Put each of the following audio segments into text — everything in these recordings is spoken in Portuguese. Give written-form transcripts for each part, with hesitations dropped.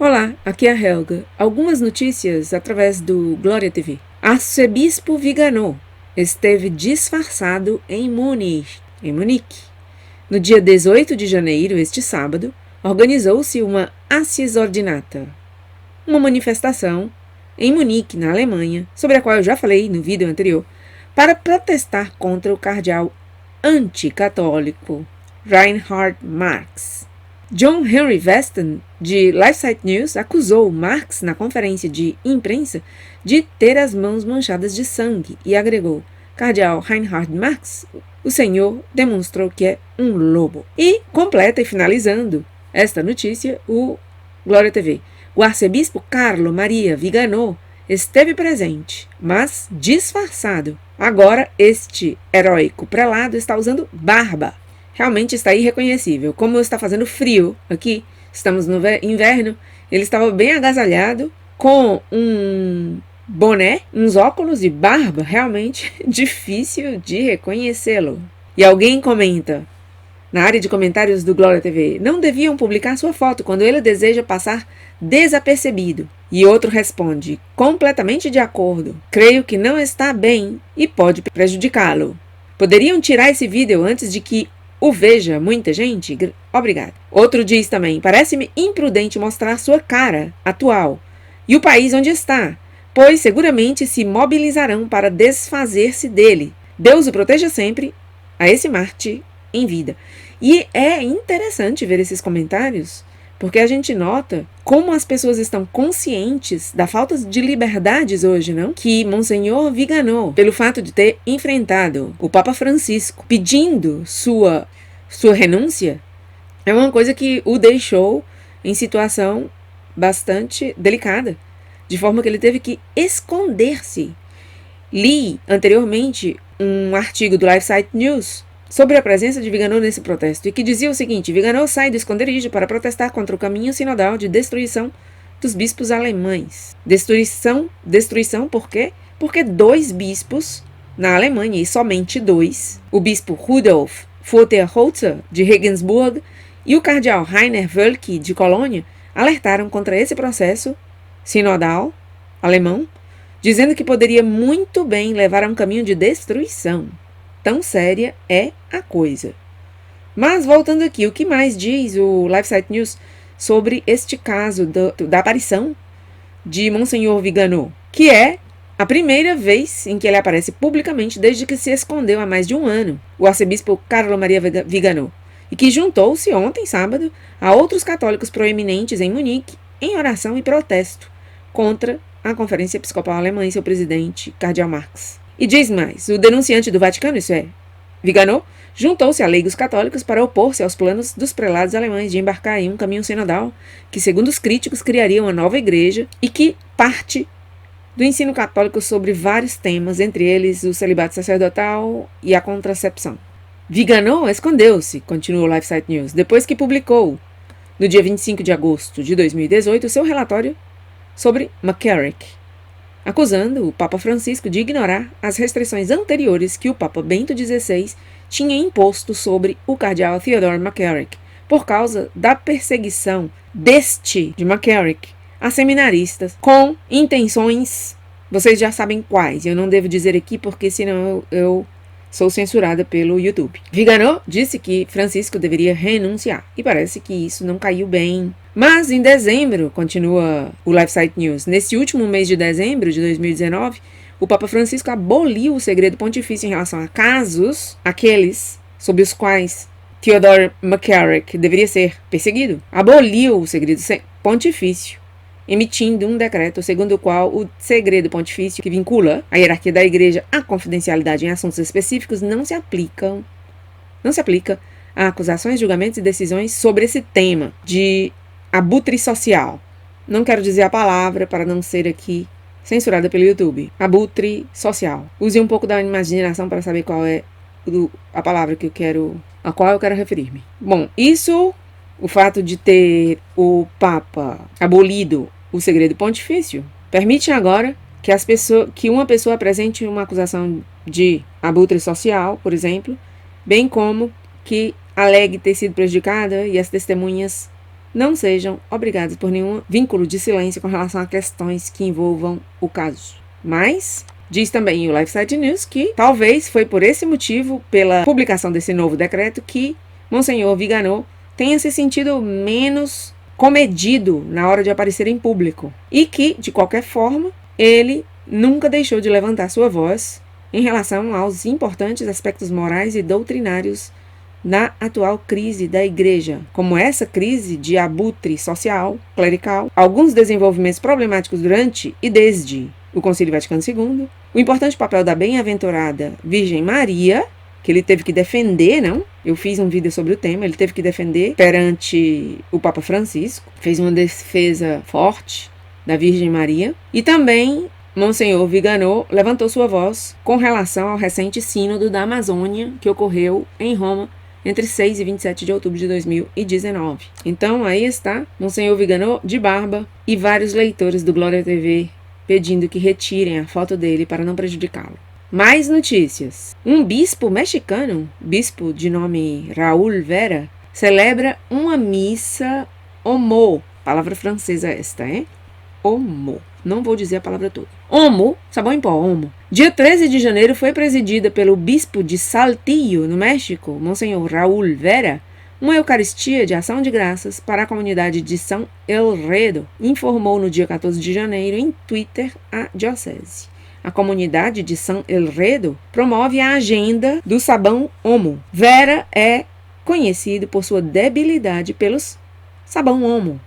Olá, aqui é a Helga. Algumas notícias através do Glória TV. Arcebispo Viganò esteve disfarçado em Munique. No dia 18 de janeiro, este sábado, organizou-se uma Assis Ordinata, uma manifestação em Munique, na Alemanha, sobre a qual eu já falei no vídeo anterior, para protestar contra o cardeal anticatólico Reinhard Marx. John Henry Weston, de LifeSite News, acusou Marx na conferência de imprensa de ter as mãos manchadas de sangue e agregou: Cardeal Reinhard Marx, o senhor demonstrou que é um lobo. E completa e finalizando esta notícia, o Glória TV. O arcebispo Carlo Maria Viganò esteve presente, mas disfarçado. Agora, este heróico prelado está usando barba. Realmente está irreconhecível. Como está fazendo frio aqui, estamos no inverno, ele estava bem agasalhado, com um boné, uns óculos e barba, realmente difícil de reconhecê-lo. E alguém comenta, na área de comentários do Glória TV, não deviam publicar sua foto quando ele deseja passar desapercebido. E outro responde, completamente de acordo, creio que não está bem e pode prejudicá-lo. Poderiam tirar esse vídeo antes de que o veja muita gente? Obrigado. Outro diz também, parece-me imprudente mostrar sua cara atual e o país onde está, pois seguramente se mobilizarão para desfazer-se dele. Deus o proteja sempre a esse Marte em vida. E é interessante ver esses comentários, porque a gente nota como as pessoas estão conscientes da falta de liberdades hoje, não? Que Monsenhor Viganò, pelo fato de ter enfrentado o Papa Francisco pedindo sua renúncia, é uma coisa que o deixou em situação bastante delicada, de forma que ele teve que esconder-se. Li anteriormente um artigo do LifeSite News sobre a presença de Viganò nesse protesto, e que dizia o seguinte: Viganò sai do esconderijo para protestar contra o caminho sinodal de destruição dos bispos alemães. Destruição por quê? Porque 2 bispos na Alemanha, e somente 2, o bispo Rudolf Voterholzer, de Regensburg, e o cardeal Rainer Wölki, de Colônia, alertaram contra esse processo sinodal alemão, dizendo que poderia muito bem levar a um caminho de destruição. Tão séria é a coisa. Mas, voltando aqui, o que mais diz o LifeSite News sobre este caso da aparição de Monsenhor Viganò, que é a primeira vez em que ele aparece publicamente desde que se escondeu há mais de um ano, o arcebispo Carlo Maria Viganò, e que juntou-se ontem, sábado, a outros católicos proeminentes em Munique em oração e protesto contra a Conferência Episcopal Alemã e seu presidente, Cardeal Marx. E diz mais, o denunciante do Vaticano, isso é, Viganò, juntou-se a leigos católicos para opor-se aos planos dos prelados alemães de embarcar em um caminho sinodal que, segundo os críticos, criaria uma nova igreja e que parte do ensino católico sobre vários temas, entre eles o celibato sacerdotal e a contracepção. Viganò escondeu-se, continua o LifeSite News, depois que publicou, no dia 25 de agosto de 2018, seu relatório sobre McCarrick, acusando o Papa Francisco de ignorar as restrições anteriores que o Papa Bento XVI tinha imposto sobre o cardeal Theodore McCarrick, por causa da perseguição de McCarrick a seminaristas com intenções, vocês já sabem quais, eu não devo dizer aqui porque senão eu sou censurada pelo YouTube. Viganò disse que Francisco deveria renunciar, e parece que isso não caiu bem. Mas em dezembro, continua o LifeSite News, nesse último mês de dezembro de 2019, o Papa Francisco aboliu o segredo pontifício em relação a casos, aqueles sob os quais Theodore McCarrick deveria ser perseguido. Aboliu o segredo pontifício, emitindo um decreto segundo o qual o segredo pontifício, que vincula a hierarquia da igreja à confidencialidade em assuntos específicos, não se aplica a acusações, julgamentos e decisões sobre esse tema de abutre social. Não quero dizer a palavra para não ser aqui censurada pelo YouTube. Abutre social. Use um pouco da imaginação para saber qual é a palavra a qual eu quero referir-me. Bom, isso, o fato de ter o Papa abolido o segredo pontifício, permite agora que uma pessoa apresente uma acusação de abutre social, por exemplo, bem como que alegue ter sido prejudicada e as testemunhas não sejam obrigados por nenhum vínculo de silêncio com relação a questões que envolvam o caso. Mas diz também o Lifeside News que talvez foi por esse motivo, pela publicação desse novo decreto, que Monsenhor Viganò tenha se sentido menos comedido na hora de aparecer em público e que, de qualquer forma, ele nunca deixou de levantar sua voz em relação aos importantes aspectos morais e doutrinários na atual crise da Igreja, como essa crise de abutre social, clerical, alguns desenvolvimentos problemáticos durante e desde o Concílio Vaticano II, o importante papel da bem-aventurada Virgem Maria, que ele teve que defender, não? Eu fiz um vídeo sobre o tema, ele teve que defender perante o Papa Francisco, fez uma defesa forte da Virgem Maria, e também Monsenhor Viganò levantou sua voz com relação ao recente sínodo da Amazônia, que ocorreu em Roma entre 6 e 27 de outubro de 2019. Então, aí está Monsenhor Viganò de barba e vários leitores do Glória TV pedindo que retirem a foto dele para não prejudicá-lo. Mais notícias. Um bispo mexicano, bispo de nome Raúl Vera, celebra uma missa homo. Palavra francesa esta, hein? Homo. Não vou dizer a palavra toda. Homo, sabão em pó, homo. Dia 13 de janeiro foi presidida pelo bispo de Saltillo, no México, Monsenhor Raúl Vera, uma eucaristia de ação de graças para a comunidade de São Elredo, informou no dia 14 de janeiro em Twitter a diocese. A comunidade de São Elredo promove a agenda do sabão Omo. Vera é conhecido por sua debilidade pelos sabão Omo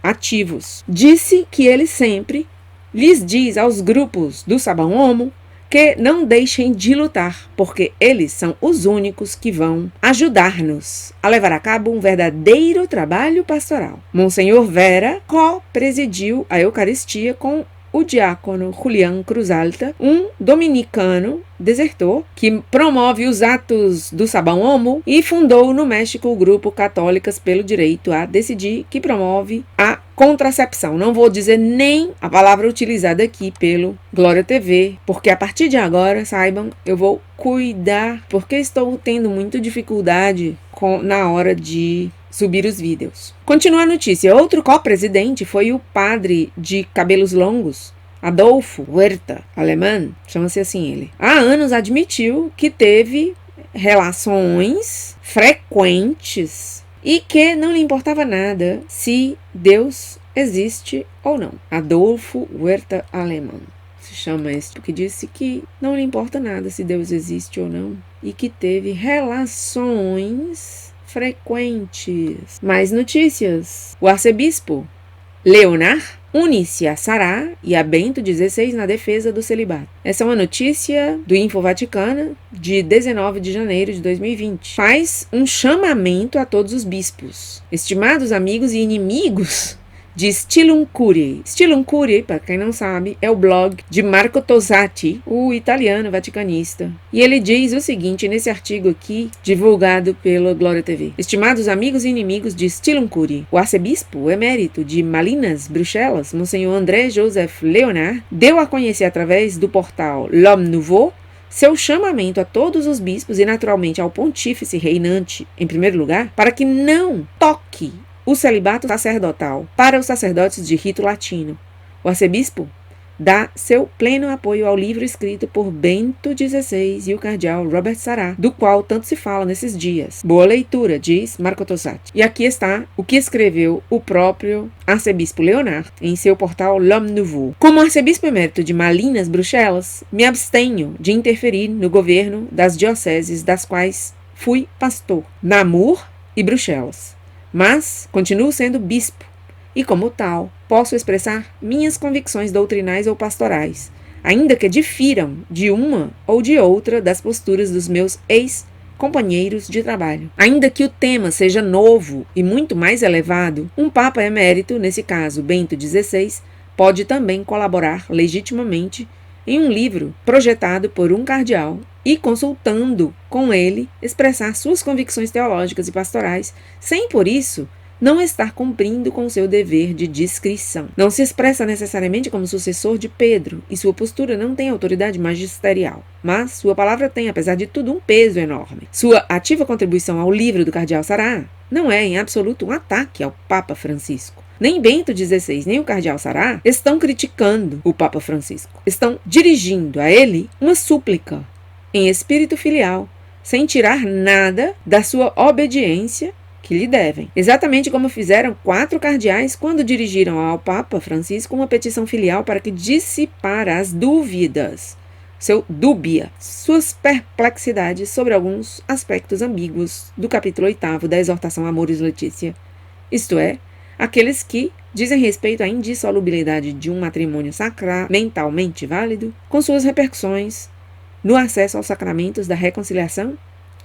ativos. Disse que ele sempre lhes diz aos grupos do sabão Omo que não deixem de lutar, porque eles são os únicos que vão ajudar-nos a levar a cabo um verdadeiro trabalho pastoral. Monsenhor Vera co-presidiu a Eucaristia com o diácono Julián Cruz Alta, um dominicano desertor que promove os atos do sabão Omo e fundou no México o grupo Católicas pelo Direito a Decidir, que promove a contracepção. Não vou dizer nem a palavra utilizada aqui pelo Glória TV, porque a partir de agora, saibam, eu vou cuidar, porque estou tendo muita dificuldade na hora de subir os vídeos. Continua a notícia. Outro co-presidente foi o padre de cabelos longos, Adolfo Huerta, alemão, chama-se assim ele. Há anos admitiu que teve relações frequentes e que não lhe importava nada se Deus existe ou não. Adolfo Huerta, alemão. Se chama isso porque disse que não lhe importa nada se Deus existe ou não e que teve relações frequentes. Mais notícias. O arcebispo Leonard une-se a Sará e a Bento XVI na defesa do celibato. Essa é uma notícia do Info Vaticana de 19 de janeiro de 2020. Faz um chamamento a todos os bispos, estimados amigos e inimigos de Stillum Curiae. Stillum Curiae, para quem não sabe, é o blog de Marco Tosatti, o italiano vaticanista. E ele diz o seguinte nesse artigo aqui, divulgado pela Glória TV. Estimados amigos e inimigos de Stillum Curiae, o arcebispo emérito de Malinas, Bruxelas, Monsenhor André Joseph Leonard, deu a conhecer através do portal L'Homme Nouveau seu chamamento a todos os bispos e naturalmente ao pontífice reinante, em primeiro lugar, para que não toque o celibato sacerdotal para os sacerdotes de rito latino. O arcebispo dá seu pleno apoio ao livro escrito por Bento XVI e o cardeal Robert Sará, do qual tanto se fala nesses dias. Boa leitura, diz Marco Tosatti. E aqui está o que escreveu o próprio arcebispo Leonard em seu portal L'Homme Nouveau. Como arcebispo emérito de Malinas, Bruxelas, me abstenho de interferir no governo das dioceses das quais fui pastor, Namur e Bruxelas. Mas continuo sendo bispo e, como tal, posso expressar minhas convicções doutrinais ou pastorais, ainda que difiram de uma ou de outra das posturas dos meus ex-companheiros de trabalho. Ainda que o tema seja novo e muito mais elevado, um Papa emérito, nesse caso Bento XVI, pode também colaborar legitimamente em um livro projetado por um cardeal e, consultando com ele, expressar suas convicções teológicas e pastorais, sem, por isso, não estar cumprindo com seu dever de discrição. Não se expressa necessariamente como sucessor de Pedro, e sua postura não tem autoridade magisterial. Mas sua palavra tem, apesar de tudo, um peso enorme. Sua ativa contribuição ao livro do cardeal Sará não é, em absoluto, um ataque ao Papa Francisco. Nem Bento XVI, nem o cardeal Sará estão criticando o Papa Francisco. Estão dirigindo a ele uma súplica, em espírito filial, sem tirar nada da sua obediência que lhe devem. Exatamente como fizeram 4 cardeais quando dirigiram ao Papa Francisco uma petição filial para que dissipara as dúvidas, suas perplexidades sobre alguns aspectos ambíguos do capítulo 8º da exortação Amoris Laetitia, isto é, aqueles que dizem respeito à indissolubilidade de um matrimônio sacramentalmente válido, com suas repercussões no acesso aos sacramentos da reconciliação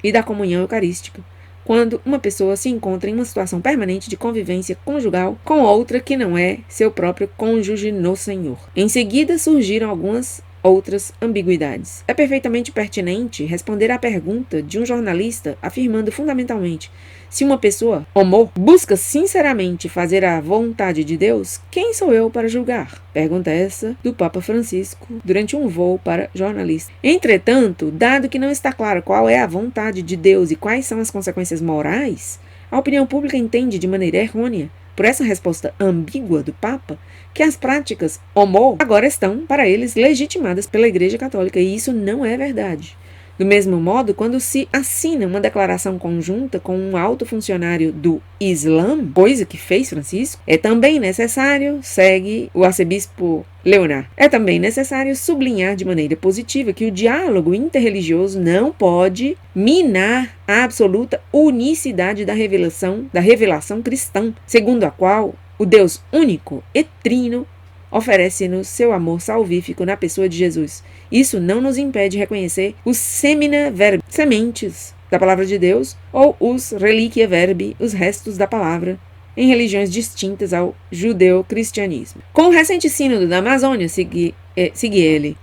e da comunhão eucarística, quando uma pessoa se encontra em uma situação permanente de convivência conjugal com outra que não é seu próprio cônjuge no Senhor. Em seguida surgiram algumas outras ambiguidades. É perfeitamente pertinente responder à pergunta de um jornalista afirmando fundamentalmente: se uma pessoa, homo, busca sinceramente fazer a vontade de Deus, quem sou eu para julgar? Pergunta essa do Papa Francisco durante um voo para jornalistas. Entretanto, dado que não está claro qual é a vontade de Deus e quais são as consequências morais, a opinião pública entende de maneira errônea, por essa resposta ambígua do Papa, que as práticas homo agora estão, para eles, legitimadas pela Igreja Católica, e isso não é verdade. Do mesmo modo, quando se assina uma declaração conjunta com um alto funcionário do Islã, coisa que fez Francisco, é também necessário, segue o arcebispo Leonard, é também necessário sublinhar de maneira positiva que o diálogo interreligioso não pode minar a absoluta unicidade da revelação cristã, segundo a qual o Deus único e trino oferece-nos seu amor salvífico na pessoa de Jesus. Isso não nos impede reconhecer os semina verbi, sementes da palavra de Deus, ou os reliquia verbi, os restos da palavra, em religiões distintas ao judeu-cristianismo. Com o recente sínodo da Amazônia, segui ele,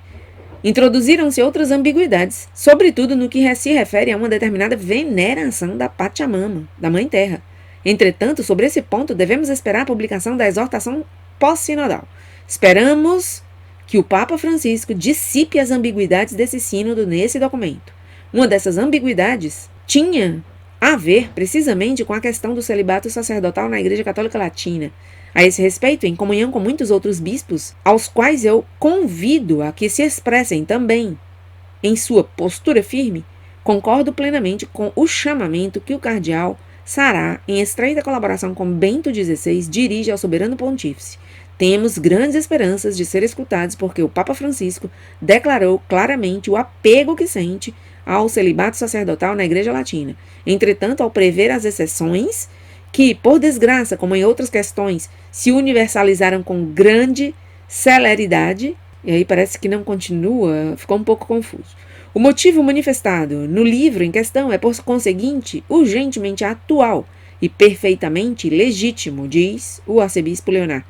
introduziram-se outras ambiguidades, sobretudo no que se refere a uma determinada veneração da Pachamama, da Mãe Terra. Entretanto, sobre esse ponto, devemos esperar a publicação da exortação pós-sinodal. Esperamos que o Papa Francisco dissipe as ambiguidades desse sínodo nesse documento. Uma dessas ambiguidades tinha a ver precisamente com a questão do celibato sacerdotal na Igreja Católica Latina. A esse respeito, em comunhão com muitos outros bispos, aos quais eu convido a que se expressem também em sua postura firme, concordo plenamente com o chamamento que o cardeal Sará, em estreita colaboração com Bento XVI, dirige ao soberano pontífice. Temos grandes esperanças de ser escutados porque o Papa Francisco declarou claramente o apego que sente ao celibato sacerdotal na Igreja Latina. Entretanto, ao prever as exceções, que, por desgraça, como em outras questões, se universalizaram com grande celeridade, e aí parece que não continua, ficou um pouco confuso. O motivo manifestado no livro em questão é, por conseguinte, urgentemente atual e perfeitamente legítimo, diz o arcebispo Leonard.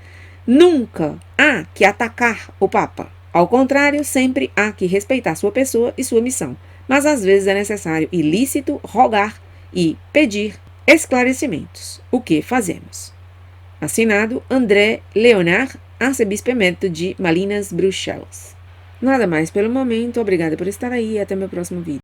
Nunca há que atacar o Papa. Ao contrário, sempre há que respeitar sua pessoa e sua missão. Mas às vezes é necessário e lícito rogar e pedir esclarecimentos. O que fazemos? Assinado André Leonard, arcebispo emérito de Malinas, Bruxelas. Nada mais pelo momento. Obrigada por estar aí e até meu próximo vídeo.